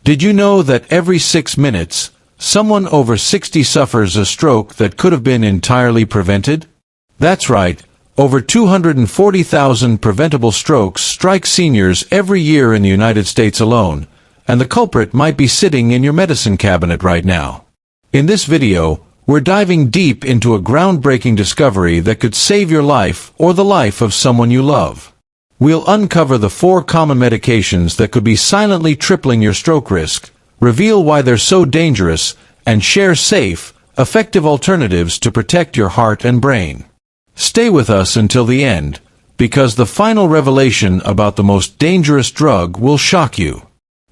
Did you know that every 6 minutes, someone over 60 suffers a stroke that could have been entirely prevented? That's right, over 240,000 preventable strokes strike seniors every year in the United States alone, and the culprit might be sitting in your medicine cabinet right now. In this video, we're diving deep into a groundbreaking discovery that could save your life or the life of someone you love. We'll uncover the 4 common medications that could be silently tripling your stroke risk, reveal why they're so dangerous, and share safe, effective alternatives to protect your heart and brain. Stay with us until the end, because the final revelation about the most dangerous drug will shock you.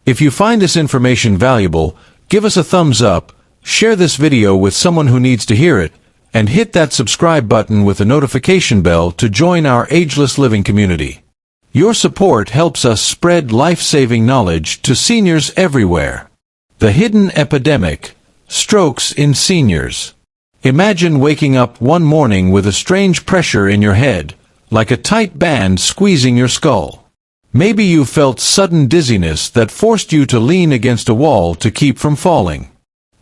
If you find this information valuable, give us a thumbs up, share this video with someone who needs to hear it, and hit that subscribe button with the notification bell to join our Ageless living community. Your support helps us spread life-saving knowledge to seniors everywhere. The hidden epidemic: strokes in seniors. Imagine waking up one morning with a strange pressure in your head, like a tight band squeezing your skull. Maybe you felt sudden dizziness that forced you to lean against a wall to keep from falling.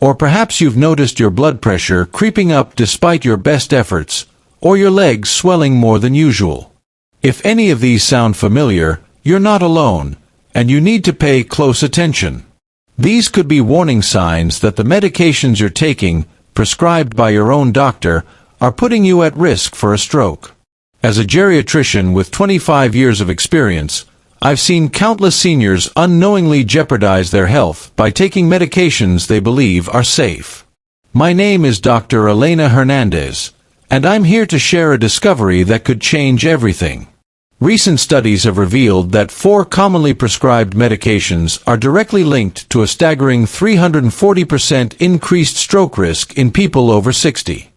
Or perhaps you've noticed your blood pressure creeping up despite your best efforts, or your legs swelling more than usual. If any of these sound familiar, you're not alone, and you need to pay close attention. These could be warning signs that the medications you're taking, prescribed by your own doctor, are putting you at risk for a stroke. As a geriatrician with 25 years of experience, I've seen countless seniors unknowingly jeopardize their health by taking medications they believe are safe. My name is Dr. Elena Hernandez, and I'm here to share a discovery that could change everything. Recent studies have revealed that 4 commonly prescribed medications are directly linked to a staggering 340% increased stroke risk in people over 60.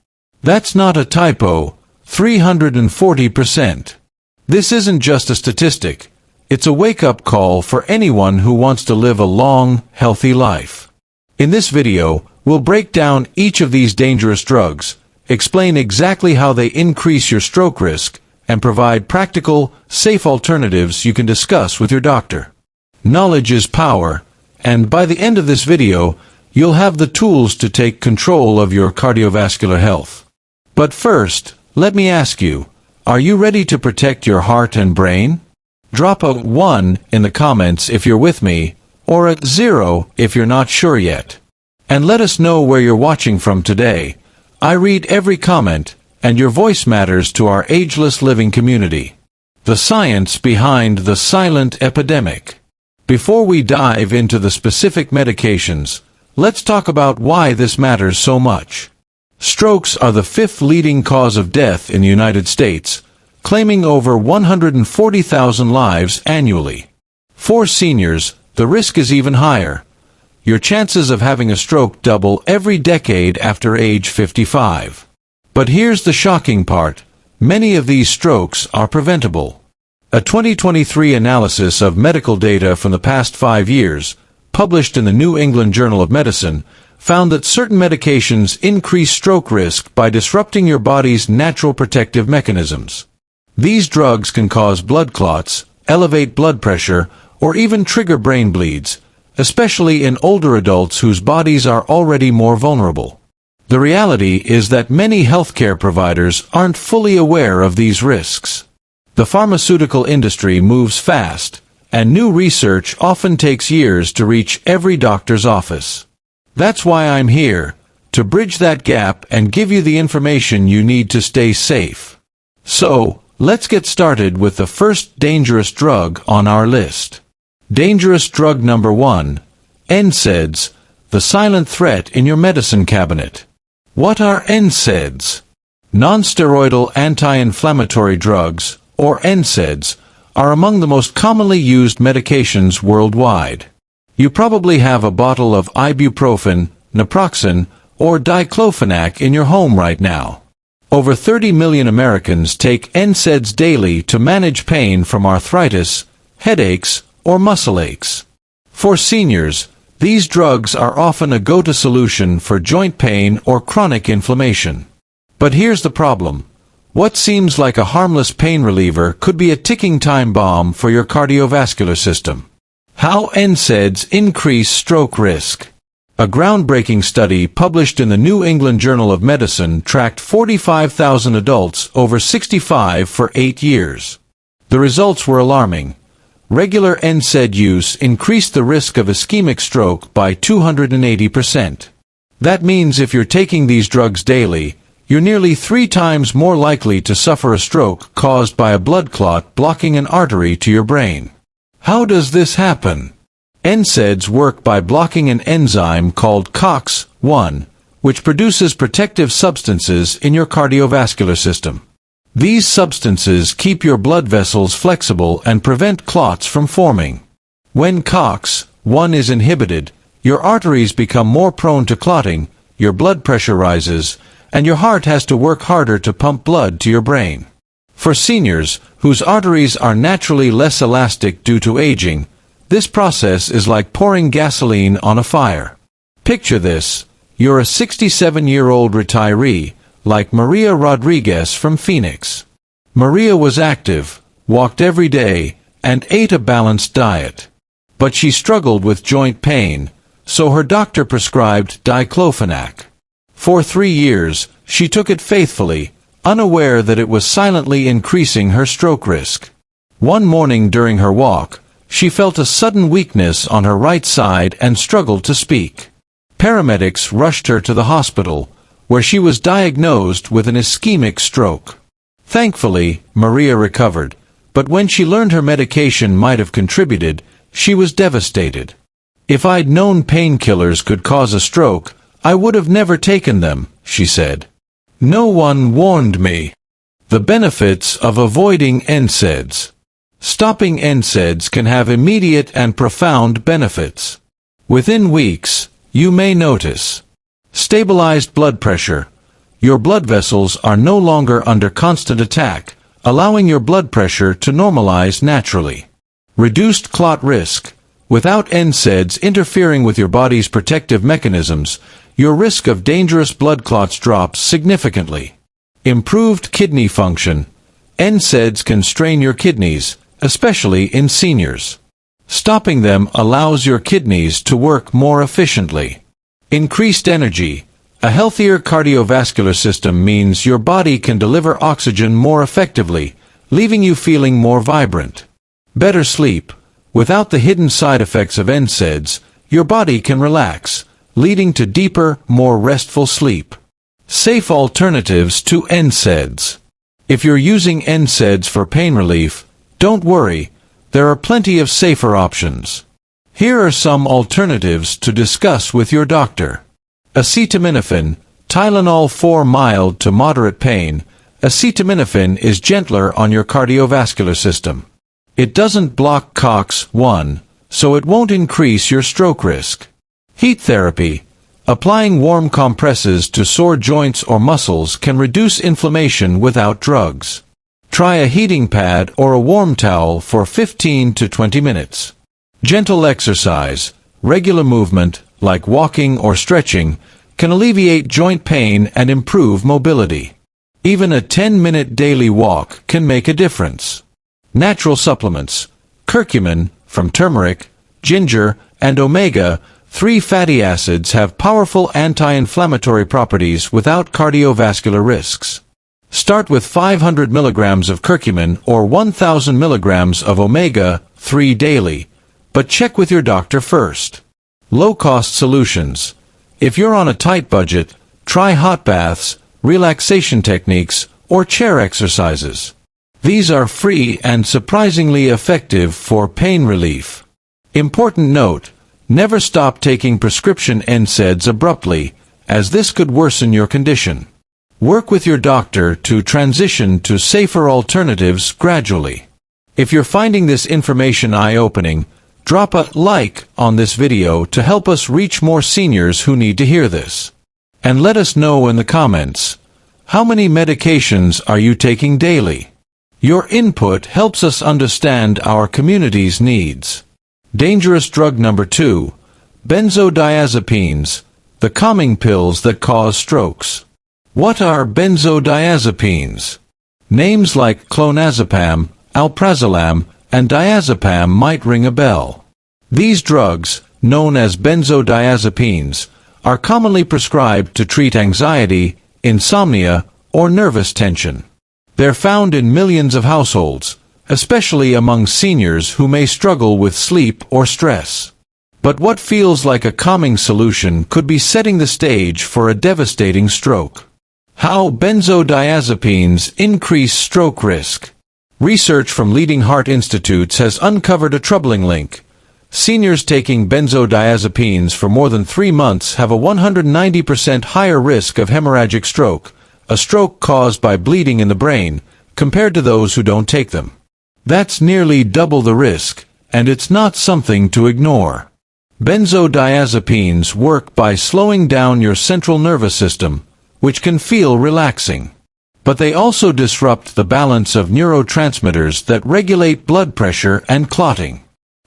That's not a typo, 340%. This isn't just a statistic. It's a wake-up call for anyone who wants to live a long, healthy life. In this video, we'll break down each of these dangerous drugs, explain exactly how they increase your stroke risk, and provide practical, safe alternatives you can discuss with your doctor. Knowledge is power, and by the end of this video, you'll have the tools to take control of your cardiovascular health. But first, let me ask you, are you ready to protect your heart and brain? Drop a 1 in the comments if you're with me, or a 0 if you're not sure yet. And let us know where you're watching from today. I read every comment, and your voice matters to our Ageless living community. The science behind the silent epidemic. Before we dive into the specific medications, let's talk about why this matters so much. Strokes are the 5th leading cause of death in the United States, claiming over 140,000 lives annually. For seniors, the risk is even higher. Your chances of having a stroke double every decade after age 55. But here's the shocking part: many of these strokes are preventable. A 2023 analysis of medical data from the past 5 years, published in the New England Journal of Medicine, found that certain medications increase stroke risk by disrupting your body's natural protective mechanisms. These drugs can cause blood clots, elevate blood pressure, or even trigger brain bleeds, especially in older adults whose bodies are already more vulnerable. The reality is that many healthcare providers aren't fully aware of these risks. The pharmaceutical industry moves fast, and new research often takes years to reach every doctor's office. That's why I'm here, to bridge that gap and give you the information you need to stay safe. So, let's get started with the first dangerous drug on our list. Dangerous drug number 1, NSAIDs, the silent threat in your medicine cabinet. What are NSAIDs? Non-steroidal anti-inflammatory drugs, or NSAIDs, are among the most commonly used medications worldwide. You probably have a bottle of ibuprofen, naproxen, or diclofenac in your home right now. Over 30 million Americans take NSAIDs daily to manage pain from arthritis, headaches, or muscle aches. For seniors, these drugs are often a go-to solution for joint pain or chronic inflammation. But here's the problem. What seems like a harmless pain reliever could be a ticking time bomb for your cardiovascular system. How NSAIDs increase stroke risk. A groundbreaking study published in the New England Journal of Medicine tracked 45,000 adults over 65 for 8 years. The results were alarming. Regular NSAID use increased the risk of ischemic stroke by 280%. That means if you're taking these drugs daily, you're nearly 3 times more likely to suffer a stroke caused by a blood clot blocking an artery to your brain. How does this happen? NSAIDs work by blocking an enzyme called COX-1, which produces protective substances in your cardiovascular system. These substances keep your blood vessels flexible and prevent clots from forming. When COX-1 is inhibited, your arteries become more prone to clotting, your blood pressure rises, and your heart has to work harder to pump blood to your brain. For seniors, whose arteries are naturally less elastic due to aging, this process is like pouring gasoline on a fire. Picture this: you're a 67-year-old retiree, like Maria Rodriguez from Phoenix. Maria was active, walked every day, and ate a balanced diet. But she struggled with joint pain, so her doctor prescribed diclofenac. For 3 years, she took it faithfully, unaware that it was silently increasing her stroke risk. One morning during her walk, she felt a sudden weakness on her right side and struggled to speak. Paramedics rushed her to the hospital, where she was diagnosed with an ischemic stroke. Thankfully, Maria recovered, but when she learned her medication might have contributed, she was devastated. "If I'd known painkillers could cause a stroke, I would have never taken them," she said. "No one warned me." The benefits of avoiding NSAIDs. Stopping NSAIDs can have immediate and profound benefits. Within weeks, you may notice stabilized blood pressure. Your blood vessels are no longer under constant attack, allowing your blood pressure to normalize naturally. Reduced clot risk. Without NSAIDs interfering with your body's protective mechanisms, your risk of dangerous blood clots drops significantly. Improved kidney function. NSAIDs can strain your kidneys, especially in seniors. Stopping them allows your kidneys to work more efficiently. Increased energy. A healthier cardiovascular system means your body can deliver oxygen more effectively, leaving you feeling more vibrant. Better sleep. Without the hidden side effects of NSAIDs, your body can relax, leading to deeper, more restful sleep. Safe alternatives to NSAIDs. If you're using NSAIDs for pain relief, don't worry, there are plenty of safer options. Here are some alternatives to discuss with your doctor. Acetaminophen, Tylenol for mild to moderate pain. Acetaminophen is gentler on your cardiovascular system. It doesn't block COX-1, so it won't increase your stroke risk. Heat therapy. Applying warm compresses to sore joints or muscles can reduce inflammation without drugs. Try a heating pad or a warm towel for 15 to 20 minutes. Gentle exercise. Regular movement, like walking or stretching, can alleviate joint pain and improve mobility. Even a 10-minute daily walk can make a difference. Natural supplements. Curcumin, from turmeric, ginger, and omega-3 fatty acids have powerful anti-inflammatory properties without cardiovascular risks. Start with 500 milligrams of curcumin or 1,000 milligrams of omega-3 daily, but check with your doctor first. Low-cost solutions. If you're on a tight budget, try hot baths, relaxation techniques, or chair exercises. These are free and surprisingly effective for pain relief. Important note: never stop taking prescription NSAIDs abruptly, as this could worsen your condition. Work with your doctor to transition to safer alternatives gradually. If you're finding this information eye-opening, drop a like on this video to help us reach more seniors who need to hear this. And let us know in the comments, how many medications are you taking daily? Your input helps us understand our community's needs. Dangerous drug number 2, benzodiazepines, the calming pills that cause strokes. What are benzodiazepines? Names like clonazepam, alprazolam, and diazepam might ring a bell. These drugs, known as benzodiazepines, are commonly prescribed to treat anxiety, insomnia, or nervous tension. They're found in millions of households, especially among seniors who may struggle with sleep or stress. But what feels like a calming solution could be setting the stage for a devastating stroke. How benzodiazepines increase stroke risk. Research from leading heart institutes has uncovered a troubling link. Seniors taking benzodiazepines for more than 3 months have a 190% higher risk of hemorrhagic stroke, a stroke caused by bleeding in the brain, compared to those who don't take them. That's nearly double the risk, and it's not something to ignore. Benzodiazepines work by slowing down your central nervous system, which can feel relaxing. But they also disrupt the balance of neurotransmitters that regulate blood pressure and clotting.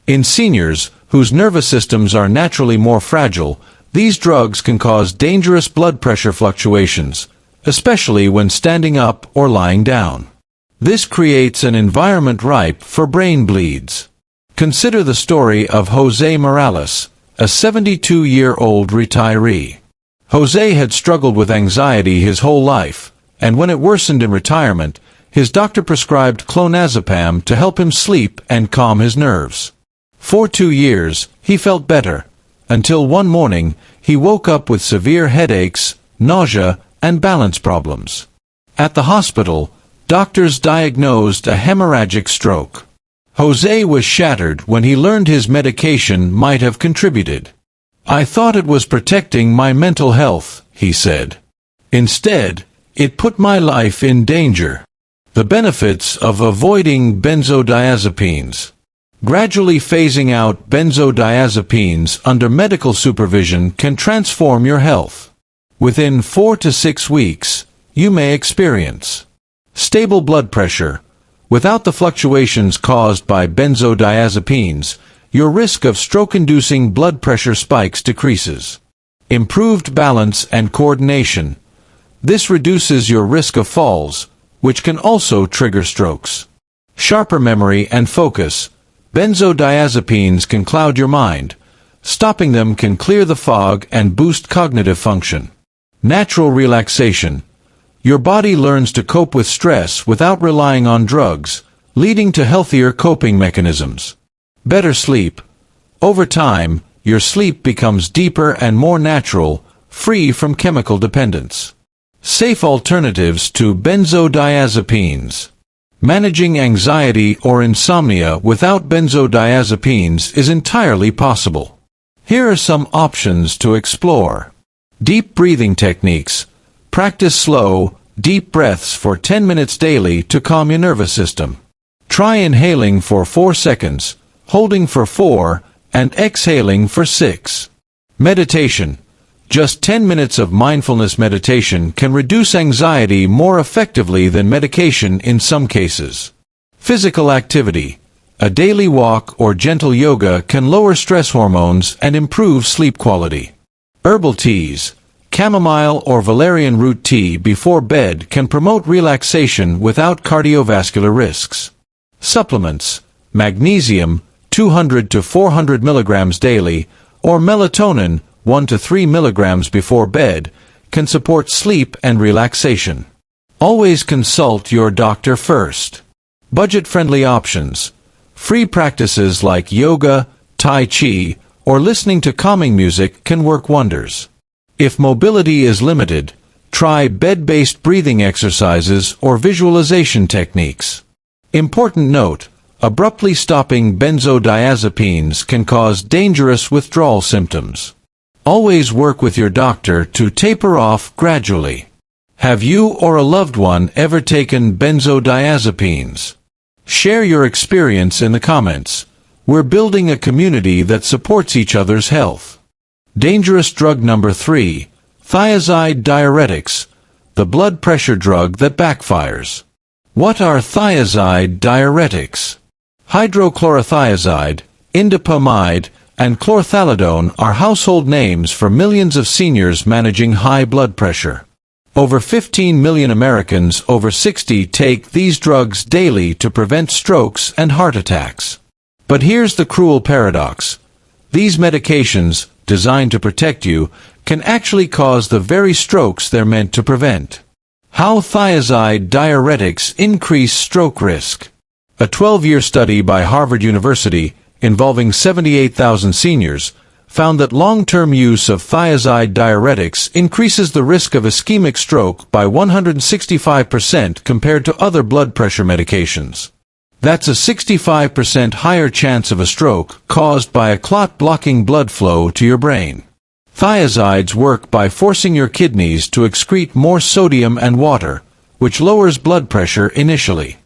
In seniors, whose nervous systems are naturally more fragile, these drugs can cause dangerous blood pressure fluctuations, especially when standing up or lying down. This creates an environment ripe for brain bleeds. Consider the story of Jose Morales, a 72-year-old retiree. Jose had struggled with anxiety his whole life, and when it worsened in retirement, his doctor prescribed clonazepam to help him sleep and calm his nerves. For 2 years, he felt better, until one morning, he woke up with severe headaches, nausea, and balance problems. At the hospital, doctors diagnosed a hemorrhagic stroke. Jose was shattered when he learned his medication might have contributed. "I thought it was protecting my mental health," he said. "Instead, it put my life in danger." The benefits of avoiding benzodiazepines. Gradually phasing out benzodiazepines under medical supervision can transform your health. Within 4 to 6 weeks, you may experience stable blood pressure. Without the fluctuations caused by benzodiazepines, your risk of stroke-inducing blood pressure spikes decreases. Improved balance and coordination. This reduces your risk of falls, which can also trigger strokes. Sharper memory and focus. Benzodiazepines can cloud your mind. Stopping them can clear the fog and boost cognitive function. Natural relaxation. Your body learns to cope with stress without relying on drugs, leading to healthier coping mechanisms. Better sleep. Over time, your sleep becomes deeper and more natural, free from chemical dependence. Safe alternatives to benzodiazepines. Managing anxiety or insomnia without benzodiazepines is entirely possible. Here are some options to explore. Deep breathing techniques. Practice slow, deep breaths for 10 minutes daily to calm your nervous system. Try inhaling for 4 seconds, holding for 4, and exhaling for 6. Meditation. Just 10 minutes of mindfulness meditation can reduce anxiety more effectively than medication in some cases. Physical activity. A daily walk or gentle yoga can lower stress hormones and improve sleep quality. Herbal teas. Chamomile or valerian root tea before bed can promote relaxation without cardiovascular risks. Supplements. Magnesium, 200 to 400 milligrams daily, or melatonin, 1 to 3 milligrams before bed, can support sleep and relaxation. Always consult your doctor first. Budget-friendly options. Free practices like yoga, tai chi, or listening to calming music can work wonders. If mobility is limited, try bed-based breathing exercises or visualization techniques. Important note: abruptly stopping benzodiazepines can cause dangerous withdrawal symptoms. Always work with your doctor to taper off gradually. Have you or a loved one ever taken benzodiazepines? Share your experience in the comments. We're building a community that supports each other's health. Dangerous drug number 3, thiazide diuretics, the blood pressure drug that backfires. What are thiazide diuretics? Hydrochlorothiazide, indapamide, and chlorthalidone are household names for millions of seniors managing high blood pressure. Over 15 million Americans over 60 take these drugs daily to prevent strokes and heart attacks. But here's the cruel paradox. These medications, designed to protect you, can actually cause the very strokes they're meant to prevent. How thiazide diuretics increase stroke risk. A 12-year study by Harvard University, involving 78,000 seniors, found that long-term use of thiazide diuretics increases the risk of ischemic stroke by 165% compared to other blood pressure medications. That's a 65% higher chance of a stroke caused by a clot blocking blood flow to your brain. Thiazides work by forcing your kidneys to excrete more sodium and water, which lowers blood pressure initially.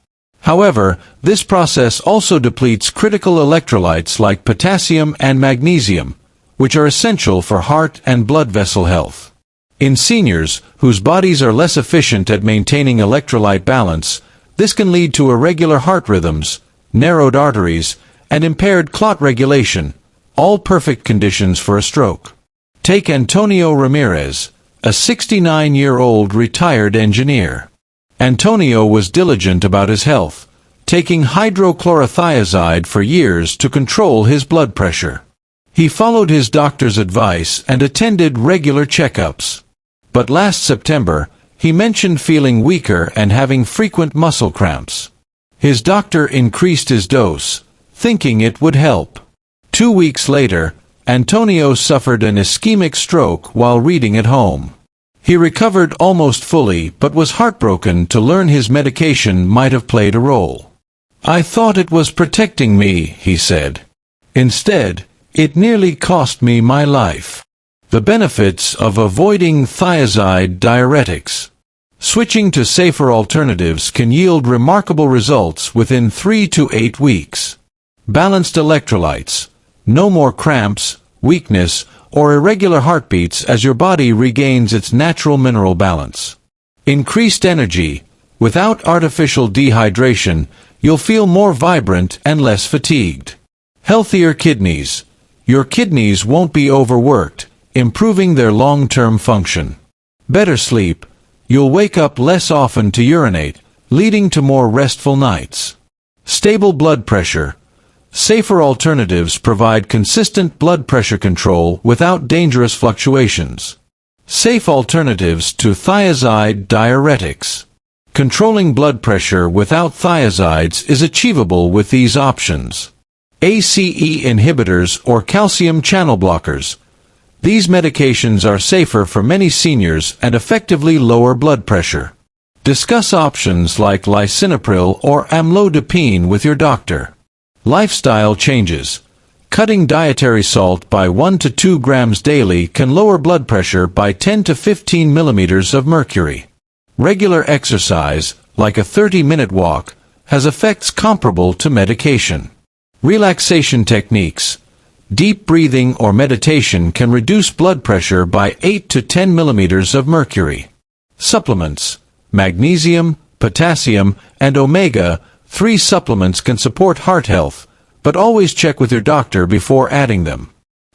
However, this process also depletes critical electrolytes like potassium and magnesium, which are essential for heart and blood vessel health. In seniors, whose bodies are less efficient at maintaining electrolyte balance, this can lead to irregular heart rhythms, narrowed arteries, and impaired clot regulation, all perfect conditions for a stroke. Take Antonio Ramirez, a 69-year-old retired engineer. Antonio was diligent about his health, taking hydrochlorothiazide for years to control his blood pressure. He followed his doctor's advice and attended regular checkups. But last September, he mentioned feeling weaker and having frequent muscle cramps. His doctor increased his dose, thinking it would help. 2 weeks later, Antonio suffered an ischemic stroke while reading at home. He recovered almost fully but was heartbroken to learn his medication might have played a role. "I thought it was protecting me," he said. "Instead, it nearly cost me my life." The benefits of avoiding thiazide diuretics. Switching to safer alternatives can yield remarkable results within 3 to 8 weeks. Balanced electrolytes. No more cramps, weakness, or irregular heartbeats as your body regains its natural mineral balance. Increased energy. Without artificial dehydration, you'll feel more vibrant and less fatigued. Healthier kidneys. Your kidneys won't be overworked, improving their long-term function. Better sleep. You'll wake up less often to urinate, leading to more restful nights. Stable blood pressure. Safer alternatives provide consistent blood pressure control without dangerous fluctuations. Safe alternatives to thiazide diuretics. Controlling blood pressure without thiazides is achievable with these options. ACE inhibitors or calcium channel blockers. These medications are safer for many seniors and effectively lower blood pressure. Discuss options like lisinopril or amlodipine with your doctor. Lifestyle changes. Cutting dietary salt by 1 to 2 grams daily can lower blood pressure by 10 to 15 millimeters of mercury. Regular exercise, like a 30-minute walk, has effects comparable to medication. Relaxation techniques. Deep breathing or meditation can reduce blood pressure by 8 to 10 millimeters of mercury. Supplements. Magnesium, potassium, and omega-3 supplements can support heart health, but always check with your doctor before adding them.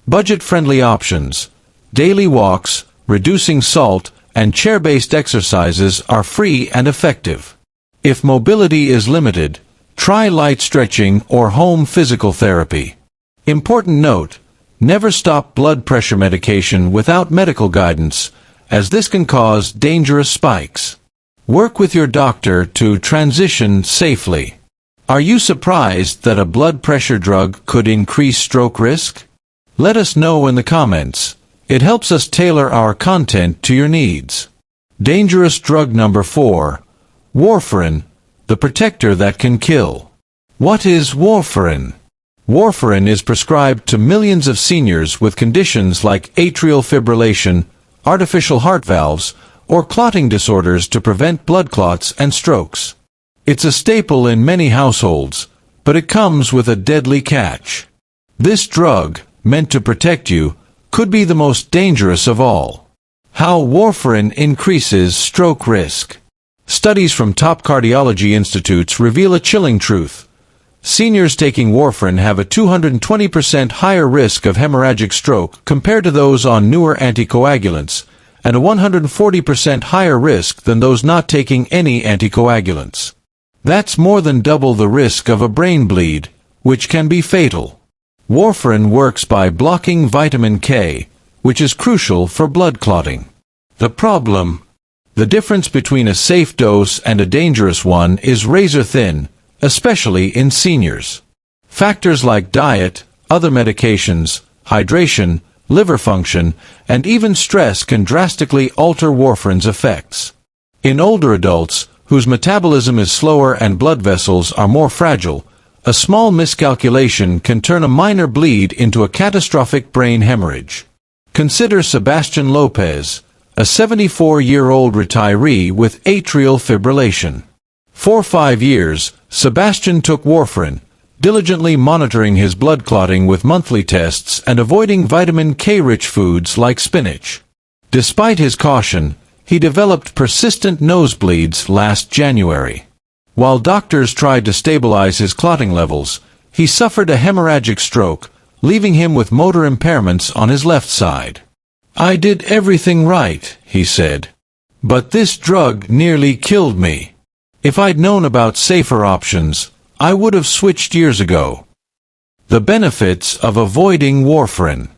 Budget-friendly options. Daily walks, reducing salt, and chair-based exercises are free and effective. If mobility is limited, try light stretching or home physical therapy. Important note, never stop blood pressure medication without medical guidance, as this can cause dangerous spikes. Work with your doctor to transition safely. Are you surprised that a blood pressure drug could increase stroke risk? Let us know in the comments. It helps us tailor our content to your needs. Dangerous drug number 4. Warfarin, the protector that can kill. What is warfarin? Warfarin is prescribed to millions of seniors with conditions like atrial fibrillation, artificial heart valves, or clotting disorders to prevent blood clots and strokes. It's a staple in many households, but it comes with a deadly catch. This drug, meant to protect you, could be the most dangerous of all. How warfarin increases stroke risk. Studies from top cardiology institutes reveal a chilling truth. Seniors taking warfarin have a 220% higher risk of hemorrhagic stroke compared to those on newer anticoagulants, and a 140% higher risk than those not taking any anticoagulants. That's more than double the risk of a brain bleed, which can be fatal. Warfarin works by blocking vitamin K, which is crucial for blood clotting. The problem: the difference between a safe dose and a dangerous one is razor thin, especially in seniors. Factors like diet, other medications, hydration, liver function, and even stress can drastically alter warfarin's effects. In older adults, whose metabolism is slower and blood vessels are more fragile, a small miscalculation can turn a minor bleed into a catastrophic brain hemorrhage. Consider Sebastian Lopez, a 74-year-old retiree with atrial fibrillation. For 5 years, Sebastian took warfarin, diligently monitoring his blood clotting with monthly tests and avoiding vitamin K-rich foods like spinach. Despite his caution, he developed persistent nosebleeds last January. While doctors tried to stabilize his clotting levels, he suffered a hemorrhagic stroke, leaving him with motor impairments on his left side. "I did everything right," he said. "But this drug nearly killed me. If I'd known about safer options, I would have switched years ago." The benefits of avoiding warfarin.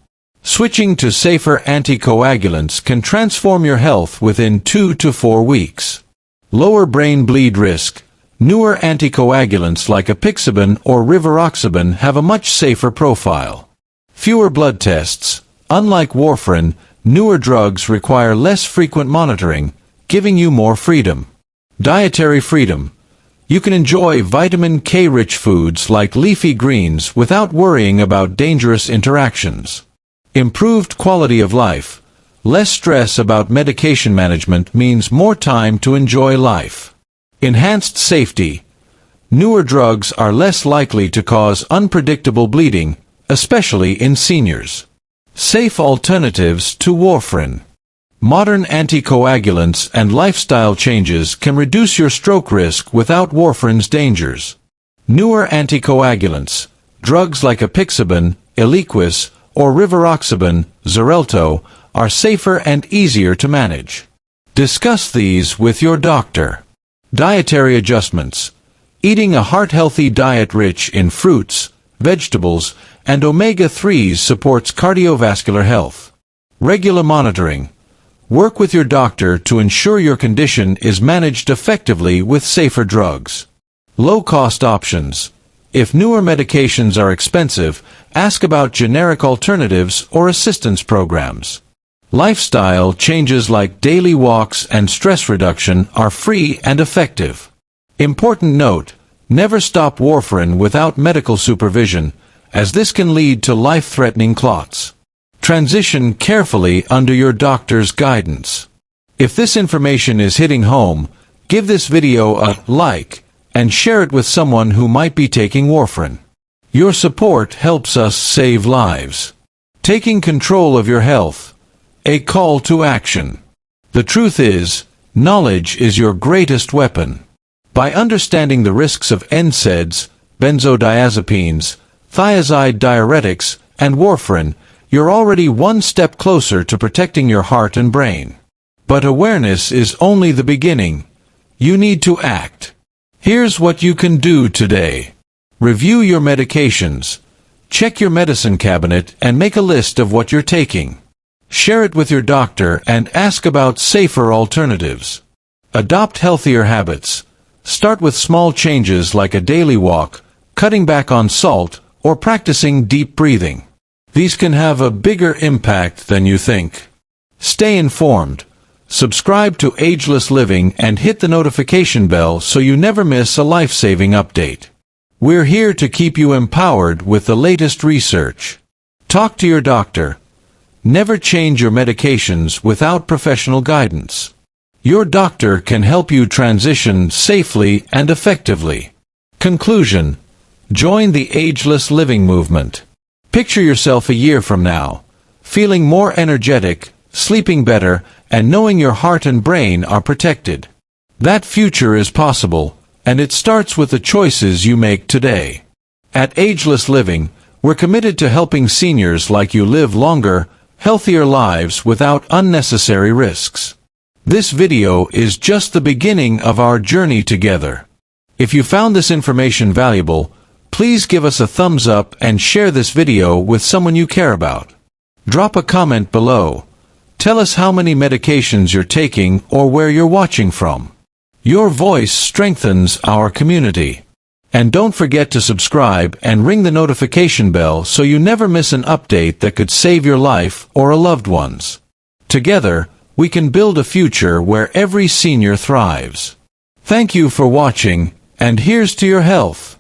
Switching to safer anticoagulants can transform your health within 2 to 4 weeks. Lower brain bleed risk. Newer anticoagulants like apixaban or rivaroxaban have a much safer profile. Fewer blood tests. Unlike warfarin, newer drugs require less frequent monitoring, giving you more freedom. Dietary freedom. You can enjoy vitamin K-rich foods like leafy greens without worrying about dangerous interactions. Improved quality of life. Less stress about medication management means more time to enjoy life. Enhanced safety. Newer drugs are less likely to cause unpredictable bleeding, especially in seniors. Safe alternatives to warfarin. Modern anticoagulants and lifestyle changes can reduce your stroke risk without warfarin's dangers. Newer anticoagulants, drugs like apixaban, Eliquis, or rivaroxaban, Xarelto, are safer and easier to manage. Discuss these with your doctor. Dietary adjustments. Eating a heart-healthy diet rich in fruits, vegetables, and omega-3s supports cardiovascular health. Regular monitoring. Work with your doctor to ensure your condition is managed effectively with safer drugs. Low-cost options. If newer medications are expensive, ask about generic alternatives or assistance programs. Lifestyle changes like daily walks and stress reduction are free and effective. Important note: never stop warfarin without medical supervision, as this can lead to life-threatening clots. Transition carefully under your doctor's guidance. If this information is hitting home, give this video a like and share it with someone who might be taking warfarin. Your support helps us save lives. Taking control of your health. A call to action. The truth is, knowledge is your greatest weapon. By understanding the risks of NSAIDs, benzodiazepines, thiazide diuretics, and warfarin, you're already one step closer to protecting your heart and brain. But awareness is only the beginning. You need to act. Here's what you can do today. Review your medications. Check your medicine cabinet and make a list of what you're taking. Share it with your doctor and ask about safer alternatives. Adopt healthier habits. Start with small changes like a daily walk, cutting back on salt, or practicing deep breathing. These can have a bigger impact than you think. Stay informed. Subscribe to Ageless Living and hit the notification bell so you never miss a life-saving update. We're here to keep you empowered with the latest research. Talk to your doctor. Never change your medications without professional guidance. Your doctor can help you transition safely and effectively. Conclusion: join the Ageless Living movement. Picture yourself a year from now, feeling more energetic, sleeping better, and knowing your heart and brain are protected. That future is possible, and it starts with the choices you make today. At Ageless Living, we're committed to helping seniors like you live longer, healthier lives without unnecessary risks. This video is just the beginning of our journey together. If you found this information valuable, Please give us a thumbs up and share this video with someone you care about. Drop a comment below. Tell us how many medications you're taking or where you're watching from. Your voice strengthens our community. And don't forget to subscribe and ring the notification bell so you never miss an update that could save your life or a loved one's. Together, we can build a future where every senior thrives. Thank you for watching, and here's to your health.